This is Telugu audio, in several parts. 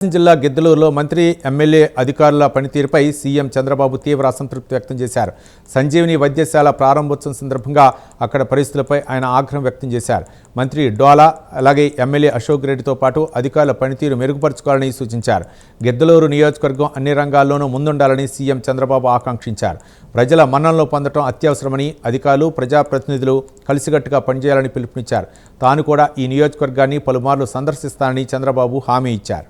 జిల్లా గిద్దలూరులో మంత్రి ఎమ్మెల్యే అధికారుల పనితీరుపై సీఎం చంద్రబాబు తీవ్ర అసంతృప్తి వ్యక్తం చేశారు. సంజీవని వైద్యశాల ప్రారంభోత్సవం సందర్భంగా అక్కడ పరిస్థితులపై ఆయన ఆగ్రహం వ్యక్తం చేశారు. మంత్రి డోలా అలాగే ఎమ్మెల్యే అశోక్ రెడ్డితో పాటు అధికారుల పనితీరు మెరుగుపరచుకోవాలని సూచించారు. గిద్దలూరు నియోజకవర్గం అన్ని రంగాల్లోనూ ముందుండాలని సీఎం చంద్రబాబు ఆకాంక్షించారు. ప్రజల మన్ననలు పొందడం అత్యవసరమని అధికారులు ప్రజాప్రతినిధులు కలిసికట్టుగా పనిచేయాలని పిలుపునిచ్చారు. తాను కూడా ఈ నియోజకవర్గాన్ని పలుమార్లు సందర్శిస్తానని చంద్రబాబు హామీ ఇచ్చారు.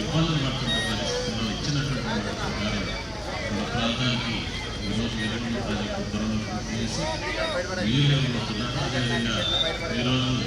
ఇబ్బందులు పడుతున్న పరిస్థితుల్లో ఇచ్చినటువంటి మన ప్రాంతానికి ఈరోజు ఎదురు ప్రాజెక్టు త్వరలో పూర్తి చేసి నీళ్ళు ఇవ్వబోతున్నారు. అదేవిధంగా ఈరోజు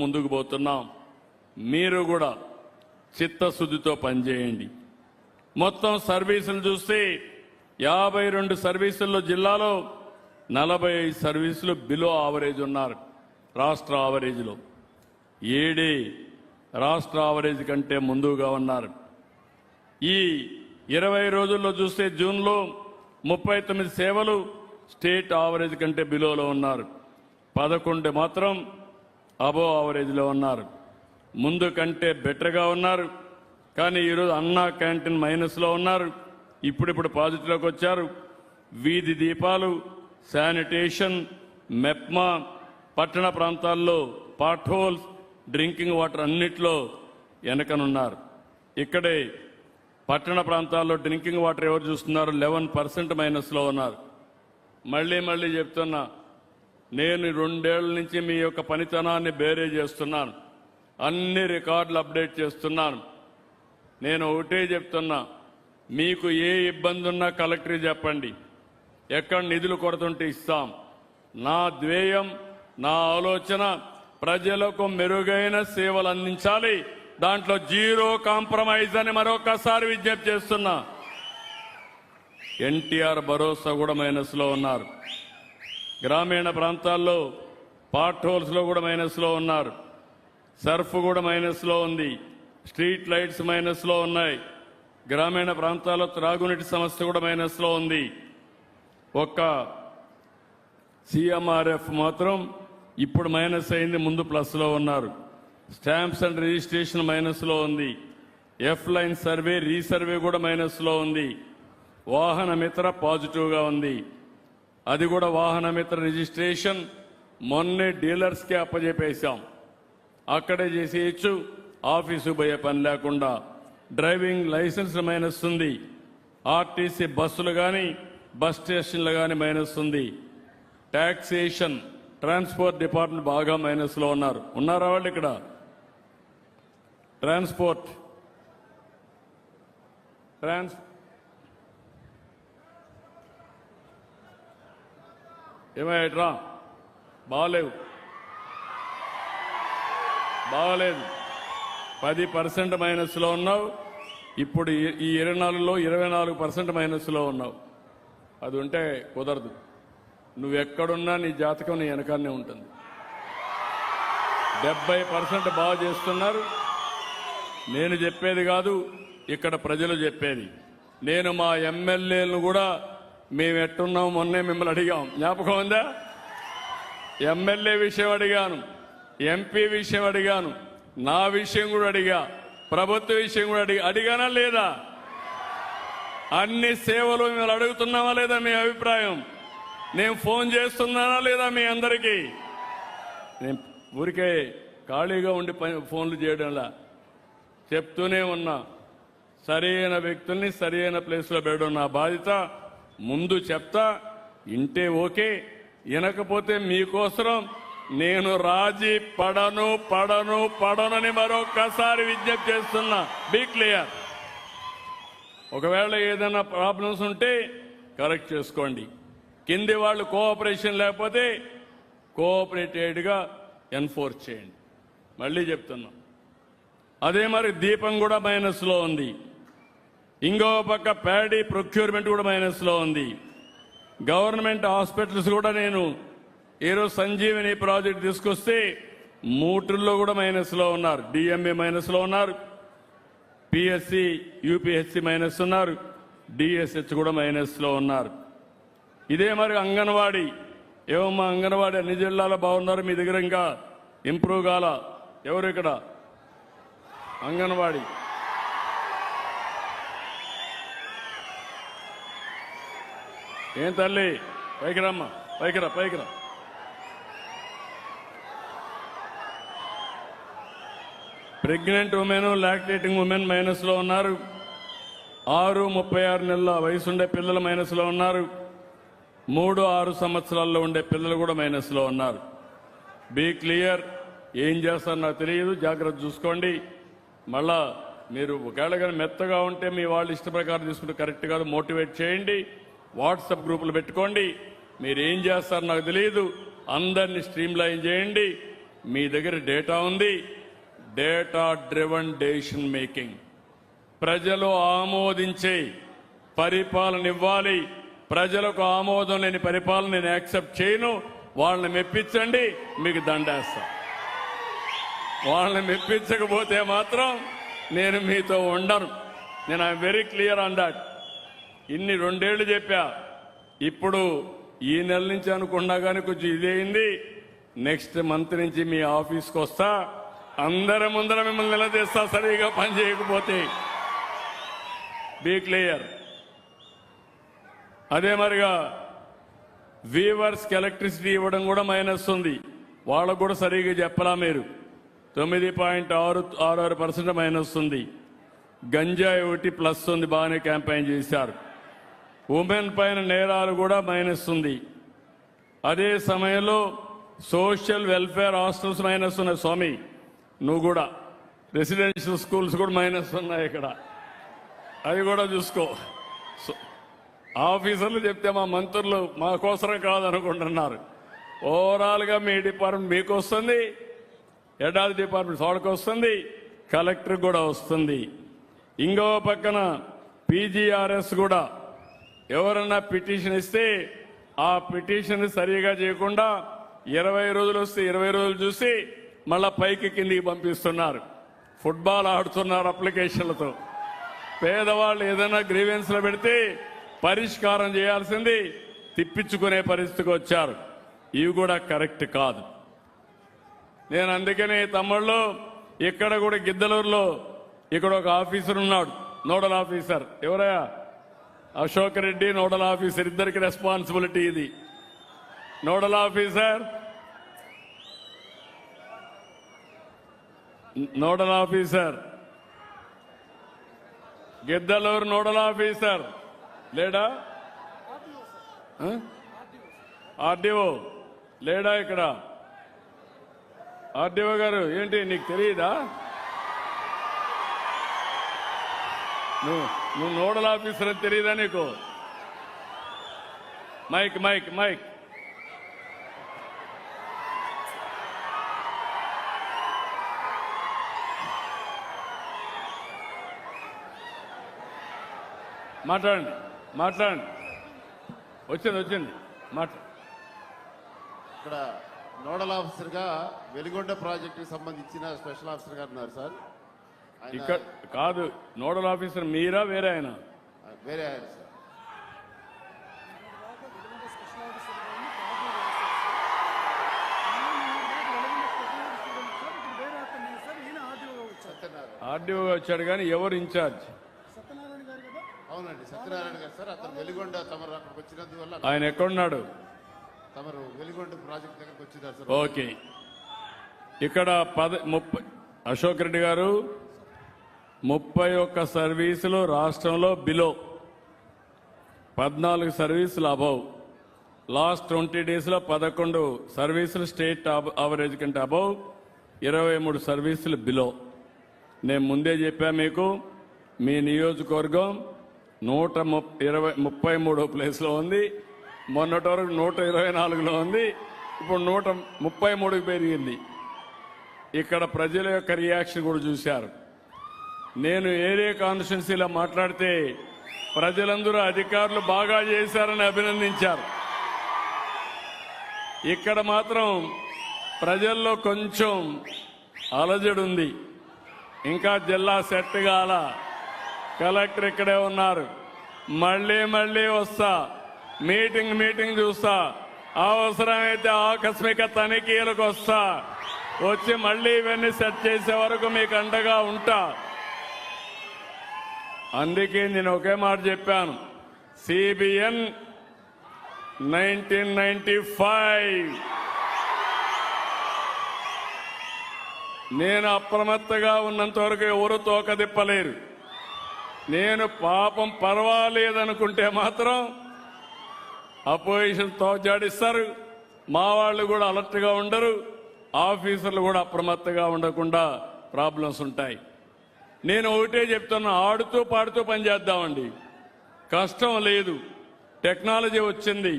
ముందుకు పోతున్నాం. మీరు కూడా చిత్తశుద్ధితో పనిచేయండి. మొత్తం సర్వీసులు చూస్తే 52 సర్వీసుల్లో జిల్లాలో 45 సర్వీసులు బిలో ఆవరేజ్ ఉన్నారు. రాష్ట్ర ఆవరేజ్లో 7 రాష్ట్ర ఆవరేజ్ కంటే ముందుగా ఉన్నారు. ఈ 20 రోజుల్లో చూస్తే జూన్లో 39 సేవలు స్టేట్ ఆవరేజ్ కంటే బిలోలో ఉన్నారు. 11 మాత్రం అబో ఆవరేజ్లో ఉన్నారు. ముందు కంటే బెటర్గా ఉన్నారు. కానీ ఈరోజు అన్నా క్యాంటీన్ మైనస్లో ఉన్నారు. ఇప్పుడిప్పుడు పాజిటివ్లోకి వచ్చారు. వీధి దీపాలు, శానిటేషన్, మెప్మా, పట్టణ ప్రాంతాల్లో పాట్ హోల్స్, డ్రింకింగ్ వాటర్ అన్నిట్లో వెనకనున్నారు. ఇక్కడే పట్టణ ప్రాంతాల్లో డ్రింకింగ్ వాటర్ ఎవరు చూస్తున్నారు? 11% మైనస్లో ఉన్నారు. మళ్ళీ చెప్తున్నా, నేను 2 ఏళ్ల నుంచి మీ యొక్క పనితనాన్ని బేరే చేస్తున్నాను. అన్ని రికార్డులు అప్డేట్ చేస్తున్నాను. నేను ఒకటే చెప్తున్నా, మీకు ఏ ఇబ్బంది ఉన్నా కలెక్టర్కి చెప్పండి. ఎక్కడ నిధులు కొరతుంటే ఇస్తాం. నా ధ్యేయం, నా ఆలోచన ప్రజలకు మెరుగైన సేవలు అందించాలి. దాంట్లో జీరో కాంప్రమైజ్ అని మరొకసారి విజ్ఞప్తి చేస్తున్నా. ఎన్టీఆర్ భరోసా కూడా మైనస్లో ఉన్నారు. గ్రామీణ ప్రాంతాల్లో పాట్ హోల్స్లో కూడా మైనస్లో ఉన్నారు. సర్ఫ్ కూడా మైనస్లో ఉంది. స్ట్రీట్ లైట్స్ మైనస్లో ఉన్నాయి. గ్రామీణ ప్రాంతాల్లో త్రాగునీటి సమస్య కూడా మైనస్లో ఉంది. ఒక్క సిఎంఆర్ఎఫ్ మాత్రం ఇప్పుడు మైనస్ అయింది, ముందు ప్లస్లో ఉన్నారు. స్టాంప్స్ అండ్ రిజిస్ట్రేషన్ మైనస్లో ఉంది. ఎఫ్ లైన్ సర్వే, రీసర్వే కూడా మైనస్లో ఉంది. వాహన మిత్ర పాజిటివ్గా ఉంది. అది కూడా వాహన మిత్ర రిజిస్ట్రేషన్ మొన్నే డీలర్స్కే అప్పజెప్పేశాం. అక్కడే చేసేయచ్చు, ఆఫీసు పోయే పని లేకుండా. డ్రైవింగ్ లైసెన్స్ మైనస్ ఉంది. ఆర్టీసీ బస్సులు కానీ బస్ స్టేషన్లు కానీ మైనస్ ఉంది. ట్యాక్సేషన్, ట్రాన్స్పోర్ట్ డిపార్ట్మెంట్ బాగా మైనస్లో ఉన్నారు. ఉన్నారా వాళ్ళు ఇక్కడ? ట్రాన్స్పోర్ట్ ఏమయ్యట్రా? బాగలేదు 10% మైనస్లో ఉన్నావు. ఇప్పుడు ఈ 24లో 24% మైనస్లో ఉన్నావు. అది ఉంటే కుదరదు. నువ్వెక్కడున్నా నీ జాతకం నీ వెనకాన్నే ఉంటుంది. 70% బాగా చేస్తున్నారు. నేను చెప్పేది కాదు, ఇక్కడ ప్రజలు చెప్పేది. నేను మా ఎమ్మెల్యేలను కూడా మేము ఎట్టున్నాం మొన్నే మిమ్మల్ని అడిగాం, జ్ఞాపకం ఉందా? ఎమ్మెల్యే విషయం అడిగాను, ఎంపీ విషయం అడిగాను, నా విషయం కూడా అడిగా, ప్రభుత్వ విషయం కూడా అడిగానా లేదా? అన్ని సేవలు మిమ్మల్ని అడుగుతున్నావా లేదా? మీ అభిప్రాయం. నేను ఫోన్ చేస్తున్నానా లేదా మీ అందరికీ? నేను ఊరికే ఖాళీగా ఉండి ఫోన్లు చేయడంలా చెప్తూనే ఉన్నా. సరైన వ్యక్తుల్ని సరైన ప్లేస్లో పెట్టడం నా బాధ్యత. ముందు చెప్తా, ఇంటే ఓకే, వినకపోతే మీకోసం నేను రాజీ పడనని మరొక్కసారి విజ్ఞప్తి చేస్తున్నా. Be clear. ఒకవేళ ఏదైనా ప్రాబ్లమ్స్ ఉంటే కరెక్ట్ చేసుకోండి. కింది వాళ్ళు కోఆపరేషన్ లేకపోతే కోఆపరేటెడ్గా ఎన్ఫోర్స్ చేయండి. మళ్ళీ చెప్తున్నా. అదే మరి దీపం కూడా మైనస్లో ఉంది. ఇంకో పక్క ప్యాడీ ప్రొక్యూర్మెంట్ కూడా మైనస్లో ఉంది. గవర్నమెంట్ హాస్పిటల్స్ కూడా నేను ఈరోజు సంజీవని ప్రాజెక్ట్ తీసుకొస్తే 3 కూడా మైనస్లో ఉన్నారు. డిఎంఏ మైనస్లో ఉన్నారు, పిఎస్సి యూపీహెచ్సి మైనస్ ఉన్నారు, డిఎస్హెచ్ కూడా మైనస్లో ఉన్నారు. ఇదే మరి అంగన్వాడీ. ఏమమ్మా అంగన్వాడీ అన్ని జిల్లాలో బాగున్నారు, మీ దగ్గర ఇంకా ఇంప్రూవ్ కాల? ఎవరు ఇక్కడ అంగన్వాడీ? ఏం తల్లి, పైకి రమ్మా, పైకి రా. ప్రెగ్నెంట్ ఉమెన్, లాక్టేటింగ్ ఉమెన్ మైనస్లో ఉన్నారు. 6-36 నెలల వయసుండే పిల్లలు మైనస్లో ఉన్నారు. 3-6 సంవత్సరాల్లో ఉండే పిల్లలు కూడా మైనస్లో ఉన్నారు. Be clear. ఏం చేస్తారో నాకు తెలియదు, జాగ్రత్త చూసుకోండి. మళ్ళా మీరు ఒకవేళ కానీ మెత్తగా ఉంటే మీ వాళ్ళు ఇష్ట ప్రకారం తీసుకుంటే కరెక్ట్ కాదు, మోటివేట్ చేయండి. వాట్సాప్ గ్రూపులు పెట్టుకోండి. మీరు ఏం చేస్తారో నాకు తెలియదు, అందరినీ స్ట్రీమ్ లైన్ చేయండి. మీ దగ్గర డేటా ఉంది, డేటా డ్రివన్ డెసిషన్ మేకింగ్. ప్రజలు ఆమోదించే పరిపాలన ఇవ్వాలి. ప్రజలకు ఆమోదం లేని పరిపాలన నేను యాక్సెప్ట్ చేయను. వాళ్ళని మెప్పించండి, మీకు దండేస్తా. వాళ్ళని మెప్పించకపోతే మాత్రం నేను మీతో ఉండను. నేను I'm very clear on that. ఇన్ని 2 ఏళ్లు చెప్పా. ఇప్పుడు ఈ నెల నుంచి అనుకున్నా కానీ కొంచెం ఇదేంది. నెక్స్ట్ మంత్ నుంచి మీ ఆఫీస్కి వస్తా, అందరి ముందర మిమ్మల్ని నిలదీస్తా సరిగా పని చేయకపోతే. Be clear. అదే మరిగా వీవర్స్కి ఎలక్ట్రిసిటీ ఇవ్వడం కూడా మైనస్ ఉంది. వాళ్ళకు కూడా సరిగ్గా చెప్పలా మీరు. 9.66% మైనస్ ఉంది. గంజాయి ఒకటి ప్లస్ ఉంది, బాగానే క్యాంపెయిన్ చేశారు. ఉమెన్ పైన నేరాలు కూడా మైనస్ ఉంది. అదే సమయంలో సోషల్ వెల్ఫేర్ హాస్టల్స్ మైనస్ ఉన్నాయి. స్వామి నువ్వు కూడా రెసిడెన్షియల్ స్కూల్స్ కూడా మైనస్ ఉన్నాయి ఇక్కడ, అది కూడా చూసుకో. ఆఫీసర్లు చెప్తే మా మంత్రులు మా కోసరం కాదనుకుంటున్నారు. ఓవరాల్గా మీ డిపార్ట్మెంట్ మీకు వస్తుంది, హెడ్ డిపార్ట్మెంట్ వాళ్ళకి వస్తుంది, కలెక్టర్ కూడా వస్తుంది. ఇంకో పక్కన పీజీఆర్ఎస్ కూడా ఎవరన్నా పిటిషన్ ఇస్తే ఆ పిటిషన్ సరిగా చేయకుండా 20 రోజులు వస్తే 20 రోజులు చూసి మళ్ళా పైకి కిందికి పంపిస్తున్నారు. ఫుట్బాల్ ఆడుతున్నారు అప్లికేషన్లతో. పేదవాళ్ళు ఏదైనా గ్రీవెన్స్లో పెడితే పరిష్కారం చేయాల్సింది తిప్పించుకునే పరిస్థితికి వచ్చారు. ఇవి కూడా కరెక్ట్ కాదు. నేను అందుకనే తమ్ముళ్ళు ఇక్కడ కూడా గిద్దలూరులో ఇక్కడ ఒక ఆఫీసర్ ఉన్నాడు, నోడల్ ఆఫీసర్. ఎవరయ్యా? అశోక్ రెడ్డి నోడల్ ఆఫీసర్, ఇద్దరికి రెస్పాన్సిబిలిటీ ఇది. Nodal officer Giddalur nodal officer లేడా? ఆర్డీఓ లేడా ఇక్కడ? ఆర్డీఓ గారు ఏంటి నీకు తెలియదా? నువ్వు నోడల్ ఆఫీసర్ అని తెలియదా నీకు? Mic mic mic. మాట్లాడండి మాట్లాడండి. వచ్చింది ఇక్కడ నోడల్ ఆఫీసర్ గా వెలిగొండ ప్రాజెక్ట్ కి సంబంధించిన స్పెషల్ ఆఫీసర్ గారు ఉన్నారు సార్. ఇక్కడ కాదు నోడల్ ఆఫీసర్ మీరా వేరే ఆయన? వేరే ఆయన సార్. ఆర్డీఓ వచ్చాడు కానీ ఎవరు ఇన్ఛార్జ్? అవునండి సత్యనారాయణ గారు సార్. అతను వెలిగొండ తమరు అక్కడికి వచ్చినందువల్ల ఆయన ఎక్కడున్నాడు? తమరు వెలిగొండ ప్రాజెక్ట్ దగ్గరకు వచ్చినారు సార్. ఓకే. ఇక్కడ 30 అశోక్ రెడ్డి గారు 31 సర్వీసులు రాష్ట్రంలో బిలో, 14 సర్వీసులు అబౌవ్. లాస్ట్ 20 డేస్లో 11 సర్వీసులు స్టేట్ యావరేజ్ కంటే అబౌవ్, 23 సర్వీసులు బిలో. నేను ముందే చెప్పా మీకు, మీ నియోజకవర్గం 133 ప్లేస్లో ఉంది. మొన్నటి వరకు 124లో ఉంది, ఇప్పుడు 133కి పెరిగింది. ఇక్కడ ప్రజల యొక్క రియాక్షన్ కూడా చూశారు. నేను ఏరియా కాన్స్టిట్యున్సీలో మాట్లాడితే ప్రజలందరూ అధికారులు బాగా చేశారని అభినందించారు. ఇక్కడ మాత్రం ప్రజల్లో కొంచెం అలజడి ఉంది. ఇంకా జిల్లా సెట్ కాల. కలెక్టర్ ఇక్కడే ఉన్నారు. మళ్ళీ వస్తా, మీటింగ్ చూస్తా, అవసరమైతే ఆకస్మిక తనిఖీలకు వస్తా, వచ్చి మళ్ళీ ఇవన్నీ సెట్ చేసే వరకు మీకు అండగా ఉంటా. అందుకే నేను ఒకే మాట చెప్పాను, సిబిఎన్ 1995 నేను అప్రమత్తగా ఉన్నంత వరకు ఎవరు తోకదిప్పలేరు. నేను పాపం పర్వాలేదనుకుంటే మాత్రం అపోజిషన్ తోచాడిస్తారు. మా వాళ్ళు కూడా అలర్ట్గా ఉండరు, ఆఫీసర్లు కూడా అప్రమత్తగా ఉండకుండా ప్రాబ్లమ్స్ ఉంటాయి. నేను ఒకటే చెప్తున్నా, ఆడుతూ పాడుతూ పనిచేద్దామండి. కష్టం లేదు, టెక్నాలజీ వచ్చింది,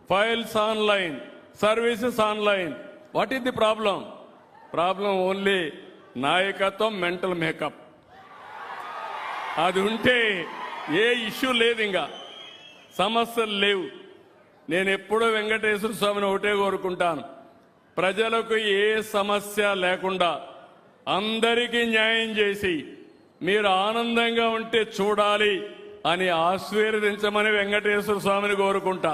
files online, services online. What is the problem? Problem only నాయకత్వం, మెంటల్ మేకప్. అది ఉంటే ఏ ఇష్యూ లేదు, ఇంకా సమస్యలు లేవు. నేను ఎప్పుడూ వెంకటేశ్వర స్వామిని ఒకటే కోరుకుంటాను, ప్రజలకు ఏ సమస్య లేకుండా అందరికీ న్యాయం చేసి మీరు ఆనందంగా ఉంటే చూడాలి అని ఆశీర్వదించమని వెంకటేశ్వర స్వామిని కోరుకుంటా.